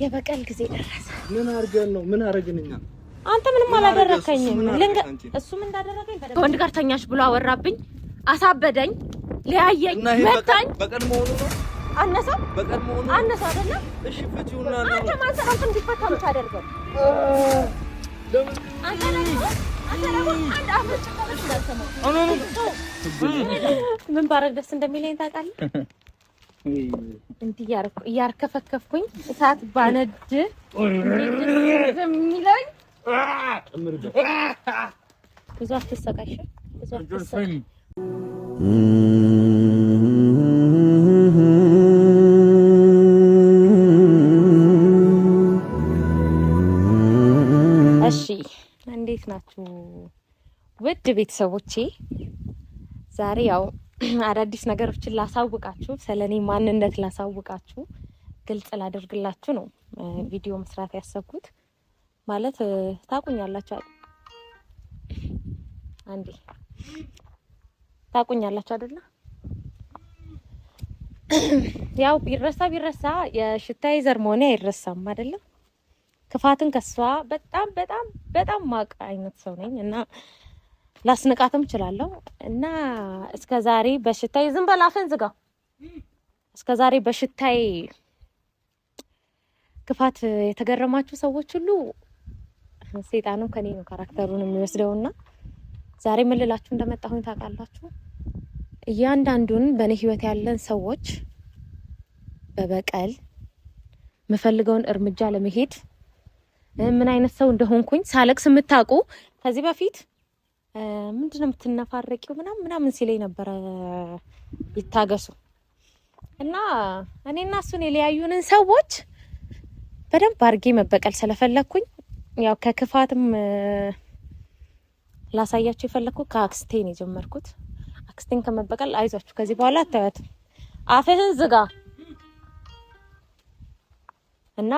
የበቀል ጊዜ ደረሰ። ምን አርገን ነው? ምን አረግንኛ? አንተ ምንም አላደረከኝም። እሱም እንዳደረገኝ ከወንድ ጋር ተኛሽ ብሎ አወራብኝ፣ አሳበደኝ፣ ሊያየኝ መታኝ። በቀል መሆኑ ነው። አነሳ በቀል መሆኑ ነው። አነሳ አይደለም? እሺ ፍቺውና ነው። አንተ ማን ሰራንተ እንዲፈታ የምታደርገው? አንተ ደግሞ አንድ አፍንጫ ከበስ እንዳልሰማው ምን ባረግ ደስ እንደሚለኝ ታውቃለህ? እንዲህ እያርከፈከፍኩኝ እሳት ባነድ የሚለኝ ብዙ አትሰቃሽ፣ ብዙ አትሰቃሽ። እሺ እንዴት ናችሁ ውድ ቤተሰቦቼ? ዛሬ ያው አዳዲስ ነገሮችን ላሳውቃችሁ፣ ስለኔ ማንነት ላሳውቃችሁ፣ ግልጽ ላደርግላችሁ ነው ቪዲዮ መስራት ያሰብኩት። ማለት ታቁኛላችሁ አንዴ ታቁኛላችሁ አይደለ? ያው ቢረሳ የሽታዬ ዘር መሆኔ አይረሳም አይደለ? ክፋትን ከሷ በጣም ማቅ አይነት ሰው ነኝ እና ላስነቃትም እችላለሁ እና እስከዛሬ በሽታዬ ዝም በል አፍህን ዝጋ። እስከዛሬ በሽታዬ ክፋት የተገረማችሁ ሰዎች ሁሉ ሰይጣኑ ከኔ ነው ካራክተሩን የሚወስደውና ዛሬ ምን ልላችሁ እንደመጣሁኝ ታውቃላችሁ? እያንዳንዱን በኔ ህይወት ያለን ሰዎች በበቀል የምፈልገውን እርምጃ ለመሄድ ምን አይነት ሰው እንደሆንኩኝ ሳለቅስ የምታውቁ ከዚህ በፊት ምንድነው የምትነፋረቂው ምናምን ሲለኝ ነበረ ይታገሱ እና እኔና እሱን የለያዩንን ሰዎች በደንብ አድርጌ መበቀል ስለፈለኩኝ ያው ከክፋትም ላሳያችሁ የፈለኩት ከአክስቴን የጀመርኩት። አክስቴን ከመበቀል አይዟችሁ ከዚህ በኋላ አታያትም። አፍህን ዝጋ እና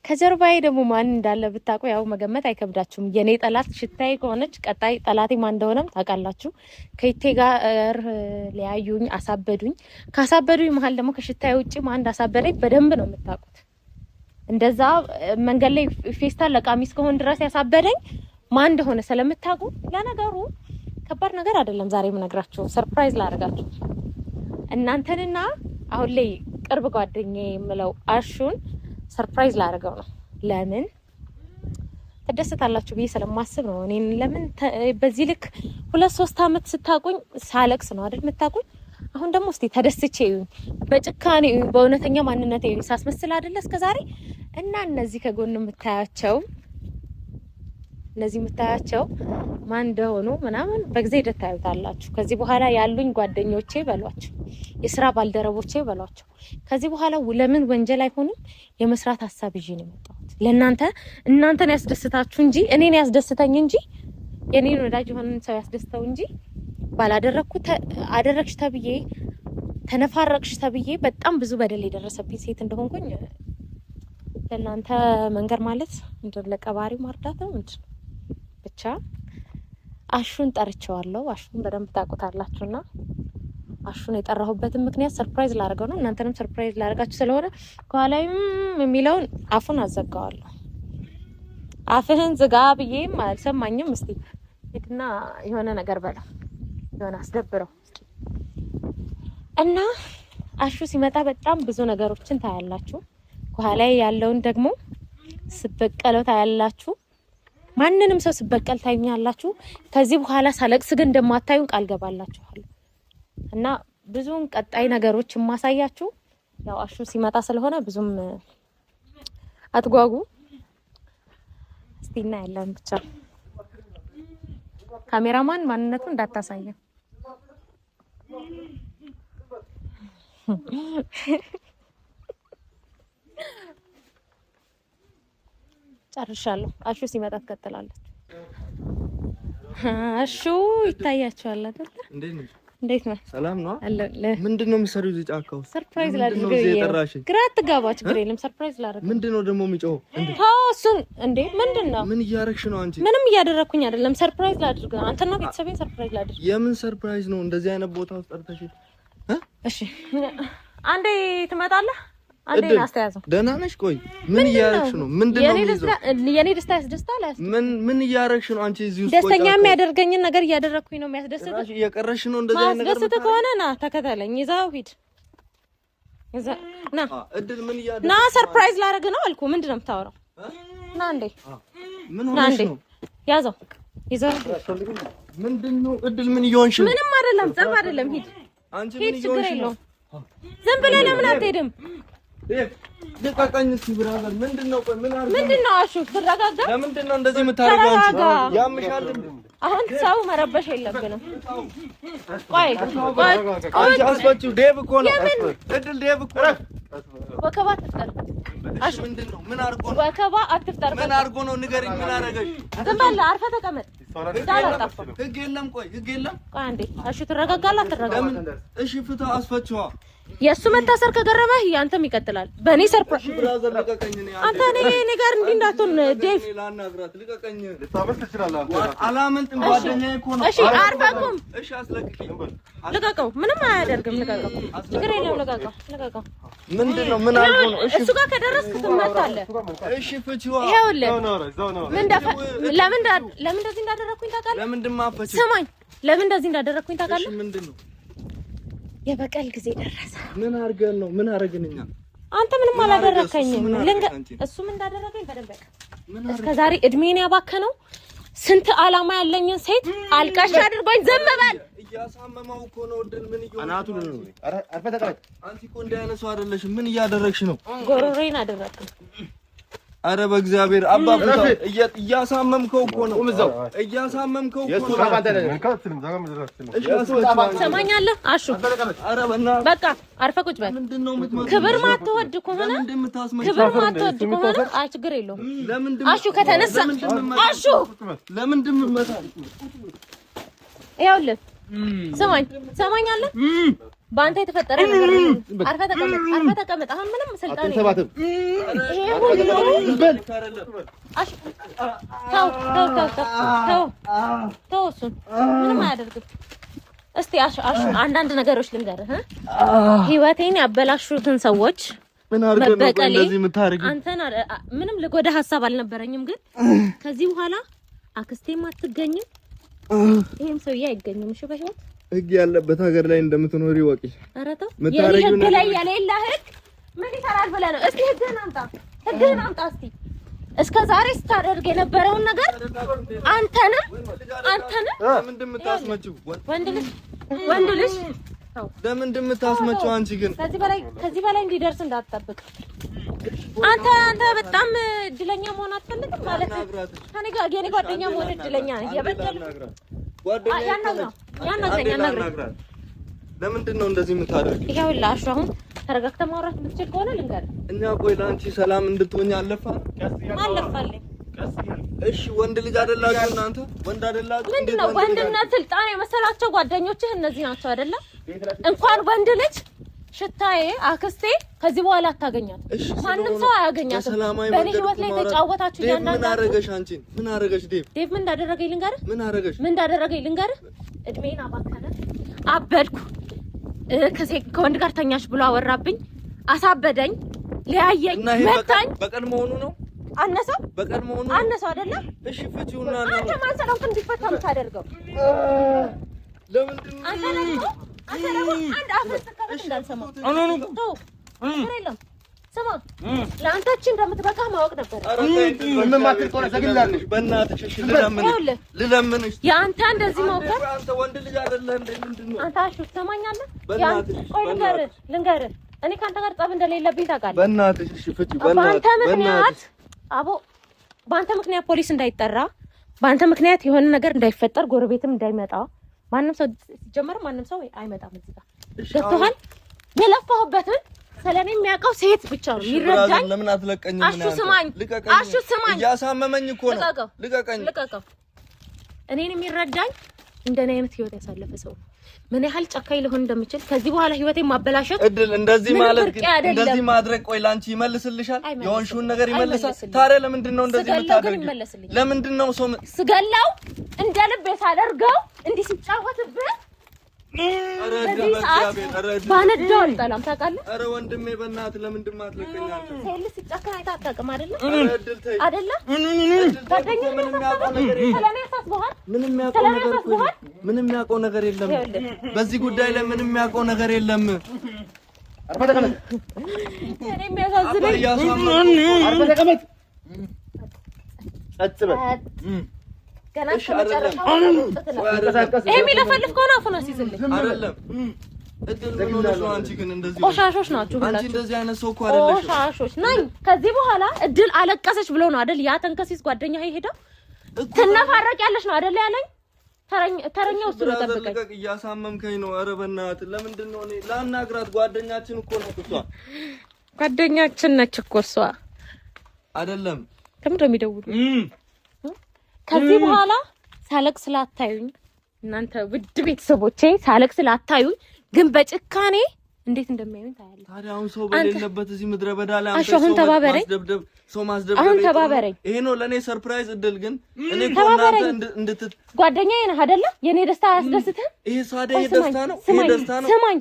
ከጀርባዬ ደግሞ ማን እንዳለ ብታውቁ ያው መገመት አይከብዳችሁም። የኔ ጠላት ሽታዬ ከሆነች ቀጣይ ጠላቴ ማን እንደሆነም ታውቃላችሁ። ከይቴ ጋር ለያዩኝ፣ አሳበዱኝ። ካሳበዱኝ መሀል ደግሞ ከሽታዬ ውጪ ማን እንዳሳበደኝ በደንብ ነው የምታውቁት። እንደዛ መንገድ ላይ ፌስታል ለቃሚስ ከሆነ ድረስ ያሳበደኝ ማን እንደሆነ ስለምታውቁ ለነገሩ ከባድ ነገር አይደለም። ዛሬ የምነግራችሁ ሰርፕራይዝ ላደርጋችሁ እናንተንና አሁን ላይ ቅርብ ጓደኛዬ የምለው አሹን ሰርፕራይዝ ላደርገው ነው። ለምን ተደስታላችሁ ብዬ ስለማስብ ነው። እኔን ለምን በዚህ ልክ 2-3 አመት ስታቁኝ ሳለቅስ ነው አይደል የምታቁኝ? አሁን ደግሞ እስቲ ተደስቼ በጭካኔ በእውነተኛ ማንነቴ ሳስመስል አይደል እስከዛሬ። እና እነዚህ ከጎን የምታያቸው ማን እንደሆኑ ምናምን በጊዜ ታዩታላችሁ። ከዚህ በኋላ ያሉኝ ጓደኞቼ በሏቸው፣ የስራ ባልደረቦቼ በሏቸው። ከዚህ በኋላ ለምን ወንጀል አይሆንም የመስራት ሐሳብ ይዤ ነው የመጣሁት። እናንተን ያስደስታችሁ እንጂ እኔን ያስደስተኝ እንጂ የኔን ወዳጅ የሆነን ሰው ያስደስተው እንጂ ባላደረኩት አደረክሽ ተብዬ ተነፋረቅሽ ተብዬ በጣም ብዙ በደል የደረሰብኝ ሴት እንደሆንኩኝ ለእናንተ መንገር ማለት እንደለቀባሪ ማርዳት ነው እንጂ ብቻ አሹን ጠርቼዋለሁ። አሹን በደንብ ታውቁታላችሁና አሹን የጠራሁበትን ምክንያት ሰርፕራይዝ ላደርገው ነው። እናንተንም ሰርፕራይዝ ላደርጋችሁ ስለሆነ ከኋላይም የሚለውን አፉን አዘጋዋለሁ። አፍህን ዝጋ ብዬም አልሰማኝም። እስቲ ሄድና የሆነ ነገር በለው፣ የሆነ አስደብረው እና አሹ ሲመጣ በጣም ብዙ ነገሮችን ታያላችሁ። ከኋላይ ያለውን ደግሞ ስበቀለው ታያላችሁ። ማንንም ሰው ስበቀል ታዩኛላችሁ። ከዚህ በኋላ ሳለቅስ ግን እንደማታዩን ቃል ገባላችኋለሁ እና ብዙን ቀጣይ ነገሮች የማሳያችሁ ያው አሹ ሲመጣ ስለሆነ ብዙም አትጓጉ። እስቲ እናያለን። ብቻ ካሜራማን ማንነቱን እንዳታሳየን። ጨርሻለሁ። አሹ ሲመጣ ትቀጥላለች። አሹ ይታያችኋል አይደል? እንዴት ነው? ሰላም ነው? ምንድነው የምትሰሪው እዚህ ጫካ ውስጥ? ሰርፕራይዝ ላድርግህ። ግራ አትጋባ፣ ችግር የለም። ሰርፕራይዝ ላድርግህ። ምንድነው ደግሞ የሚጮኸው? እሱን እንዴ ምንድነው? ምን እያደረግሽ ነው አንቺ? ምንም እያደረኩኝ አይደለም። ሰርፕራይዝ ላድርግህ። አንተና ቤተሰቤን ሰርፕራይዝ ላድርግህ። የምን ሰርፕራይዝ ነው? እንደዚህ አይነት ቦታ ውስጥ ጠርተሽ? እሺ አንዴ ትመጣለህ። አንዴና አስተያዘው ደህና ነሽ? ቆይ ምን እያረግሽ ነው? ምንድነው የኔ ደስታ ያስደስታል? ምን እያረግሽ ነው አንቺ? እዚህ ውስጥ ደስተኛ የሚያደርገኝን ነገር እያደረኩኝ ነው የሚያስደስተው። እየቀረሽ ነው እንደዚህ አይነት ነገር ማስደስት ከሆነ ና ተከተለኝ፣ ይዛው ሂድ። ና እድል ምን እያደረግሽ ና ሰርፕራይዝ ላደርግ ነው አልኩ። ምንድነው የምታወራው? ና እንዴ ምን ሆነሽ ነው? ያዘው ይዘው። ምንድነው እድል ምን እየሆንሽ ነው? ምንም አይደለም፣ ጸብ አይደለም። ሂድ አንቺ ምን እየሆንሽ ነው? ዝም ብለህ ለምን አትሄድም? ልቀቀኝ እስኪ ብራዘር። ምንድነው? ቆይ ምን አድርገህ ምንድነው? አሹ ትረጋጋ። ለምንድነው እንደዚህ የምታደርገው አንቺ? ያምሻል። አሁን ሰው መረበሽ የለብንም። ቆይ አንቺ አስፈጪው። ዴቭ እኮ ነው እድል። ዴቭ እኮ ነው። ወከባ አትፍጠር። አሹ ምንድነው? ምን አድርጎ ነው? ወከባ አትፍጠር። ምን አድርጎ ነው? ንገሪኝ። ምን አደረገሽ? ዝም በል አርፈህ ተቀመጥ። ህግ የለም። ቆይ ህግ የለም። ቆይ አንዴ አሹ ትረጋጋለህ? አትረጋጋም? እሺ ፍትህ አስፈጪዋ። የእሱ መታሰር ከገረመህ ያንተም ይቀጥላል። በእኔ ሰርፕራይዝ ብራዘር ልቀቀኝ። አንተ እኔ ጋር እንዲህ እንዳትሆን ዴቭ። ላናግራት። ልቀቀኝ። ልታበስ ትችላለህ። አላመንጥም። ጓደኛዬ እኮ ነው። እሺ አርፈህ ቁም። እሺ አስለቅቂኝ። ልቀቀው። ምንም አያደርግም። ልቀቀው። ችግር የለም። ልቀቀው። ምንድነው? ምን አድርጎ ነው? እሺ እሱ ጋር ከደረስክ ትመታለህ። እሺ ፍቺዋ። ይኸውልህ ለምን እንደዚህ እንዳደረኩኝ ታውቃለህ? ለምንድን ማፈቺ? ስማኝ፣ ለምን እንደዚህ እንዳደረኩኝ ታውቃለህ? እሺ ምንድነው? የበቀል ጊዜ ደረሰ። ምን አድርገን ነው? ምን አደረግን እኛ? አንተ ምንም አላደረከኝም። እሱም እንዳደረገኝ በደንብ እስከ ዛሬ እድሜን ያባከነው ስንት አላማ ያለኝን ሴት አልቃሽ አድርጎኝ ዝም በል። እያሳመመው እኮ ነው። እድል ምን ይሆን? አናቱን ነው። አረ አርፈ ተቀመጥ። አንቺ እኮ እንዳያነሳው አይደለሽም። ምን እያደረግሽ ነው? ጎሮሬን አደረግኩ። አረ በእግዚአብሔር አባብታው እያሳመምከው እኮ ነው። እያሳመምከው እኮ ነው። ሰማኛለህ አሹ? አረ በእናትህ በቃ አርፈህ ቁጭ በል። ክብር ማትወድ ከሆነ አይ ችግር የለውም። አሹ ከተነሳ አሹ ለምንድን ምመታል? ይኸውልህ ስማኝ፣ ሰማኛለህ? በአንተ የተፈጠረ ነገር አርፈህ ተቀመጥ። አሁን ምንም ስልጣን የለም። ይሄ ሁሉ አሹ ተው፣ እሱን ምንም አያደርግም። እስቲ አሹ አንዳንድ ነገሮች ልንገርህ። ህይወቴን ያበላሹትን ሰዎች መበቀሌ አንተን ምንም ልጎዳ ሀሳብ አልነበረኝም፣ ግን ከዚህ በኋላ አክስቴም አትገኝም፣ ይሄም ሰውዬ አይገኝም። እሺ በህይወት ህግ ያለበት ሀገር ላይ እንደምትኖሪ ወቂ። ኧረ ተው፣ የህግ ላይ ያለላ ህግ ምን ይሰራል ብለህ ነው? እስቲ ህግህን አምጣ እስቲ። እስከ ዛሬ ስታደርግ የነበረውን ነገር አንተንም ምንድን የምታስመጪው? ወንድ ልጅ ለምንድን የምታስመጪው? አንቺ ግን ከዚህ በላይ እንዲደርስ እንዳትጠብቅ። አንተ በጣም እድለኛ መሆን አትፈልግም ማለት ነው? ከኔ ጋር የኔ ጓደኛ መሆን እድለኛ ነህ። ያናግረኝ። ለምንድን ነው እንደዚህ የምታደርጊው? ይኸውልህ አሹ አሁን ተረጋግተህ ማውራት የምትችል ከሆነ ልንገርህ። እኛ ቆይ ለአንቺ ሰላም እንድትሆኝ አለፋልኝ። እሺ ወንድ ልጅ አይደላችሁ እናንተ? ወንድ አይደላችሁ? ምንድነው ወንድነት ስልጣን የመሰላቸው ጓደኞችህ እነዚህ ናቸው አይደለ? እንኳን ወንድ ልጅ ሽታዬ አክስቴ ከዚህ በኋላ አታገኛት። ማንም ሰው አያገኛትም። በእኔ ህይወት ላይ ተጫወታችሁ እያንዳንዳችሁ። ምን አደረገሽ አንቺ? ምን አደረገሽ ዴቭ? ምን እንዳደረገኝ ልንገርህ? ምን እንዳደረገኝ ልንገርህ? እድሜን አባከነ፣ አበድኩ። ከወንድ ጋር ተኛሽ ብሎ አወራብኝ፣ አሳበደኝ፣ ለያየኝ፣ መታኝ። በቀን መሆኑ ነው? አነሰው? በቀን መሆኑ አነሰው አይደለ? እሺ ፍቺውና ነው። አንተ ማን ሰላም እንዲፈታ የምታደርገው? ለምንድን ነው አንተ ደግሞ አንድ አፍር ተከበት እንዳልሰማ ስማ፣ ለአንተች እንደምትበቃ ማወቅ ነበር። ልለምንሽ የአንተ እንደዚህ መውቀር አንተ ወንድ ልጅ አይደለህ እንዴ? ምንድነው አንተ? አሹ ትሰማኛለህ? ቆይ ልንገርህ፣ እኔ ከአንተ ጋር ጸብ እንደሌለብኝ ታውቃለህ። በእናትሽ እሺ ፍቺ። በእናትሽ በአንተ ምክንያት ፖሊስ እንዳይጠራ፣ በአንተ ምክንያት የሆነ ነገር እንዳይፈጠር፣ ጎረቤትም እንዳይመጣ፣ ማንም ሰው ሲጀመር ማንም ሰው አይመጣም እዚህ ጋር ገብቶሃል? የለፋሁበትን ስለኔ የሚያውቀው ሴት ብቻ ነው የሚረዳኝ። ለምን አትለቀኝም? አሹ ስማኝ፣ እያሳመመኝ እኮ ነው። ልቀቀው። እኔን የሚረዳኝ እንደኔ አይነት ህይወት ያሳለፈ ሰው ምን ያህል ጨካኝ ሊሆን እንደምችል ከዚህ በኋላ ህይወቴን ማበላሸት እድል እንደዚህ ማለት እንደዚህ ማድረግ ቆይ ላንቺ ይመልስልሻል? የሆንሽውን ነገር ይመልሳል። ታዲያ ለምንድን ነው እንደዚህ የምታደርጊው? ለምንድን ነው ሰው ስገላው እንደ ልብ ሳደርገው እንዲህ ሲጫወትብህ ኧረ እድል ባነዳው አልጠላም ታውቃለህ። ኧረ ወንድሜ በእናትህ ለምንድን ማትለቀኝ አንተ? ሴል ሲጨክን አይተህ አታውቅም አይደለ? ኧረ እድል ተይ አይደለ? ምንም የሚያውቀው ነገር የለም። በዚህ ጉዳይ ላይ ምንም የሚያውቀው ነገር የለም። እኔ የሚያሳዝነኝ ገና ከመጨረሻው ይሄ የሚለፈልፍ ከሆነ አፉን አስይዝልኝ። አይደለም እድል ምን ሆነሽ ነው አንቺ? ግን እንደዚህ ቆሻሾች ናችሁ ሁላችሁ። አንቺ እንደዚህ አይነት ሰው እኮ አይደለሽ። ቆሻሾች ነኝ። ከዚህ በኋላ እድል አለቀሰች ብሎ ነው አይደል ያ ተንከሲስ ጓደኛ ሄደው ትነፋረቅ ያለሽ ነው አይደል ያለኝ። ተረኛው እሱ ነው ተጠብቀኝ። እያሳመምከኝ ነው። ኧረ በእናትህ ለምንድን ነው እኔ ላናግራት? ጓደኛችን እኮ ነው እሷ። ጓደኛችን ነች እኮ እሷ አይደለም። ለምን ነው የሚደውሉ? ከዚህ በኋላ ሳለቅ ስላታዩኝ እናንተ ውድ ቤተሰቦቼ ሳለቅ ስላታዩኝ ግን በጭካኔ እንዴት እንደሚያዩኝ ታያለህ። ታዲያ አሁን ሰው በሌለበት እዚህ ምድረ በዳ ላይ አንተ ሰው ማስደብደብ አሁን ተባበረኝ። ይሄ ነው ለኔ ሰርፕራይዝ እድል። ግን እኔ እናንተ ጓደኛዬ ነህ አይደለ? የኔ ደስታ አያስደስትህም? ይሄ ሳደ ይሄ ደስታ ነው። ይሄ ደስታ ነው። ስማኝ፣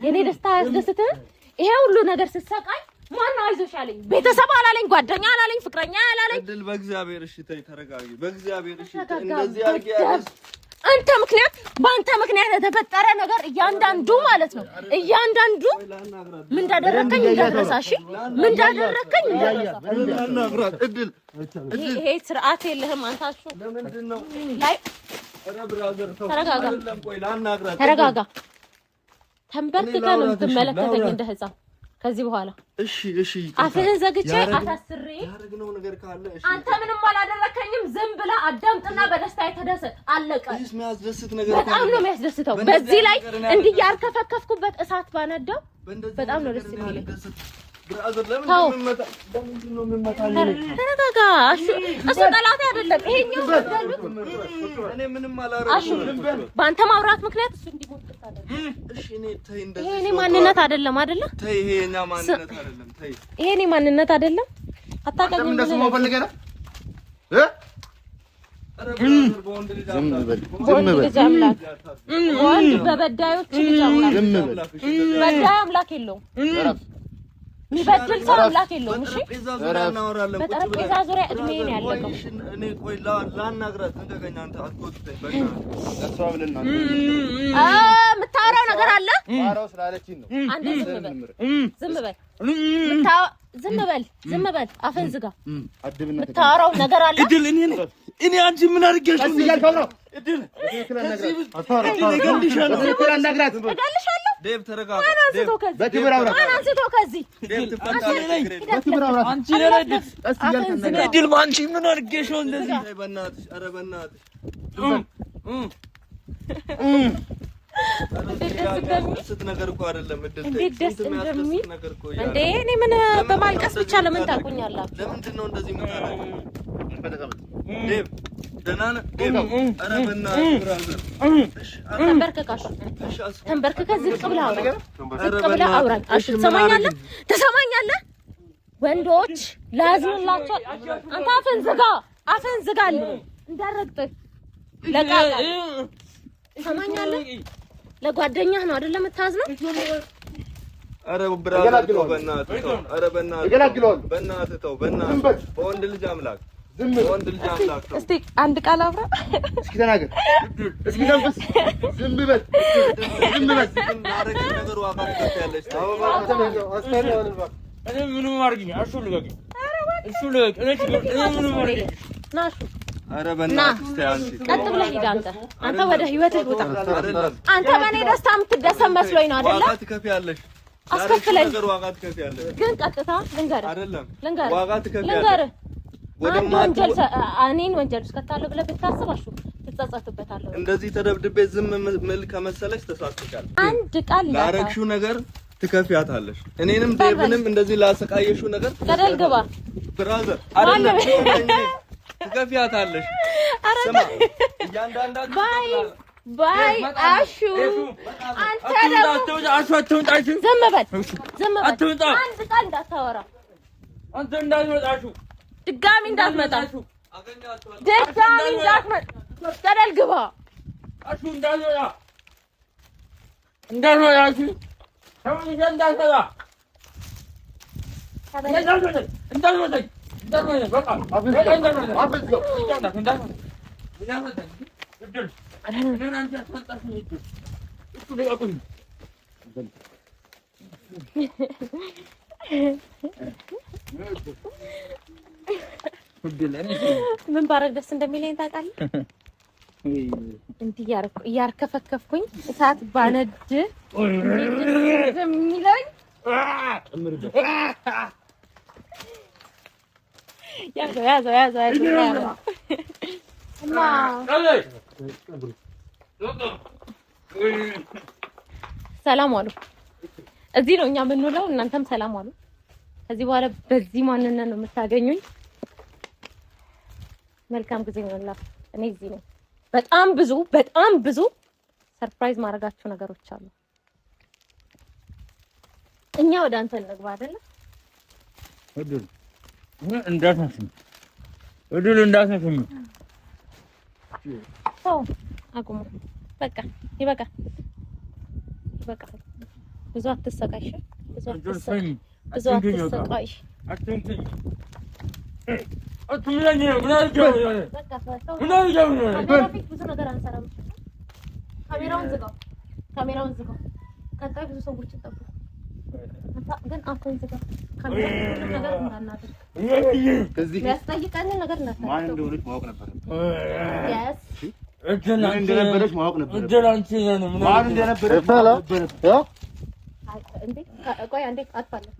የኔ ደስታ አያስደስትህም? ይሄ ሁሉ ነገር ስትሰቃይ ማነው አይዞሽ አለኝ? ቤተሰብ አላለኝ፣ ጓደኛ አላለኝ፣ ፍቅረኛ አላለኝ። እድል በእግዚአብሔር እሺ ተይ ተረጋጊ። በእግዚአብሔር እሺ እንደዚህ አድርጊ ያለሽ አንተ ምክንያት በአንተ ምክንያት የተፈጠረ ነገር እያንዳንዱ ማለት ነው እያንዳንዱ ምን እንዳደረከኝ እንዳትረሳሽ፣ ምን እንዳደረከኝ እንዳትረሳ። እድል ይሄ ስርዓት የለህም አንታሹ። ለምንድን ነው ላይ ተረጋጋ፣ ተረጋጋ። ተንበርክከህ ነው የምትመለከተኝ እንደ ህፃን ከዚህ በኋላ። እሺ እሺ አፍህን ዘግቼ አታስሬ ያረግነው ነገር ካለ እሺ። አንተ ምንም አላደረከኝም። ዝም ብለህ አዳምጥና በደስታ የተደሰት አለቀ። እሺ የሚያስደስት ነገር በጣም ነው የሚያስደስተው። በዚህ ላይ እንዲህ ያርከፈከፍኩበት እሳት ባነዳው በጣም ነው ደስ የሚለኝ። ብራዘር ለምንድን ነው የምመታኝ? ተረጋጋ። እሱ ጠላቴ አይደለም። ይሄኛው እኔ ምንም አላረኩም። በአንተ ማውራት ምክንያት እሱ እንዲሞት ታደርጋለህ። እሺ እኔ ተይ እንደዚህ ይሄ እኔ ማንነት አይደለም አይደለ? ተይ ይሄ የኛ ማንነት አይደለም። ተይ ይሄ እኔ ማንነት አይደለም። አታውቅም። እንደሱ ነው ፈልገህ ነው በወንድ ልጅ አምላክ ወንድ በበዳዮች ልጅ አምላክ በዳይ አምላክ የለውም። የሚበድል ሰው አምላክ የለውም። እሺ በጠረጴዛ ዙሪያ እድሜ ነው ያለቀው። እኔ ቆይ ላናግራት እንገኛ አንተ አትቆጥተኝ። በቃ የምታወራው ነገር አለ። ማራው ስላለችኝ ነው። አንዴ ዝም በል ዝም በል አፍህን ዝጋ። የምታወራው ነገር አለ። እድል እኔ አንቺ ምን አድርጌሽ ነው እያልከው? እድል እገልሻለሁ። ዴቭ ተረጋጋ። በክብር አውራ። አንስቶ ከዚህ እድል አንቺ ምን አድርጌሽ ነው እንደዚህ? በእናትሽ ኧረ በእናትሽ ደስ ነገር እኮ አይደለም። እንዴት ደስ እንደሚል እንዴ! እኔ ምን በማልቀስ ብቻ ለምን ታውቁኛላችሁ? ለምንድን ነው እንደዚህ የምታደርገው? ዴቭ ደህና ነህ? ዴቭ ኧረ በእናትህ ብራዘር ተንበርክከህ ዝቅ ብለህ አውራኝ። እሺ ትሰማኛለህ? ትሰማኛለህ? ወንዶች ላዝንላቸው። አንተ አፍህን ዝጋልኝ እንዳረግጥህ ለቃቃ። ትሰማኛለህ? ለጓደኛህ ነው አይደለም የምታዝነው? ኧረ ብራዘር ተው በእናትህ ተው። ኧረ በእናትህ ተው። በወንድ ልጅ አምላክ በወንድ ልጅ አምላክ ተው። እስቲ አንድ ቃል አውራ። እስኪ ተናገር። እስኪ ተንፈስ። ዝም በል። ነገር ዋጋ ትከፍያለሽ። እኔ ምንም አድርጊኝ። እሱ ልቀቂኝ። እኔ ምንም አድርጊኝ። ናሹ ኧረ በእናትሽ ተይ አንቺ። ቀጥ ብለህ ሂድ አንተ ወደ ህይወትህ ውጣ። አንተ በእኔ ደስታ የምትደሰት መስሎኝ ነው አይደለ? ዋጋ ትከፍያለሽ። አስከፍለኝ። ነገር ዋጋ ትከፍያለሽ። ግን ቀጥታ ልንገርህ አይደለም ዋጋ ትከፍያለሽ። እኔን ወንጀል ውስጥ ከታለሁ ብለህ ብታስባሹ ትጸጸትበታለህ። እንደዚህ ተደብድቤ ዝም ምል ከመሰለሽ ተሳስተሻል። አንድ ቃል ላረግሽው ነገር ትከፍያታለሽ። እኔንም ዴቭንም እንደዚህ ላሰቃየሽው ነገር ገደል ግባ ብራዘር አይደለም ትከፍያታለሽ። ስማ እያንዳንዳችሁ ባይ አሹ አንተ ደግሞ ዝም በል አንድ ቃል እንዳታወራ። አንተ እንዳትመጣ ድጋሚ እንዳትመጣ ገደል ግባ። አሹ እንዳትመጣ እንዳልሆናችሁ ተመልሰህ እንዳትመጣ እንዳልሆነኝ በቃ ምን ባረግ ደስ እንደሚለኝ ታውቃለህ? እንዲህ እያርከፈከፍኩኝ እሳት ባነድ እንደሚለኝ ያዘው እና ሰላም ዋሉ። እዚህ ነው እኛ የምንውለው። እናንተም ሰላም ዋሉ። ከዚህ በኋላ በዚህ ማንነት ነው የምታገኙኝ። መልካም ጊዜ ነው። እኔ እዚህ ነኝ። በጣም ብዙ ሰርፕራይዝ ማድረጋችሁ ነገሮች አሉ። እኛ ወደ አንተ እንግባ አይደለ? እድል እንዳትነሱኝ። አቁሙ። በቃ ይበቃ። ብዙ አትሰቃይ። ካሜራውን ዝጋው። ቀጣይ ብዙ ሰዎች ይጠብቁ። ግን አፍን ዝጋ። ካሜራውን ነገር እንዳናደርግ ከዚህ ያስጠይቀንን ነገር እንዳታደርግ። ማን እንደሆነች ማወቅ ነበር። ማን እንደነበረች ማወቅ ነበር። ማን እንደነበረች ነበር። እንዴ ቆይ አንዴ አጥፋለሁ።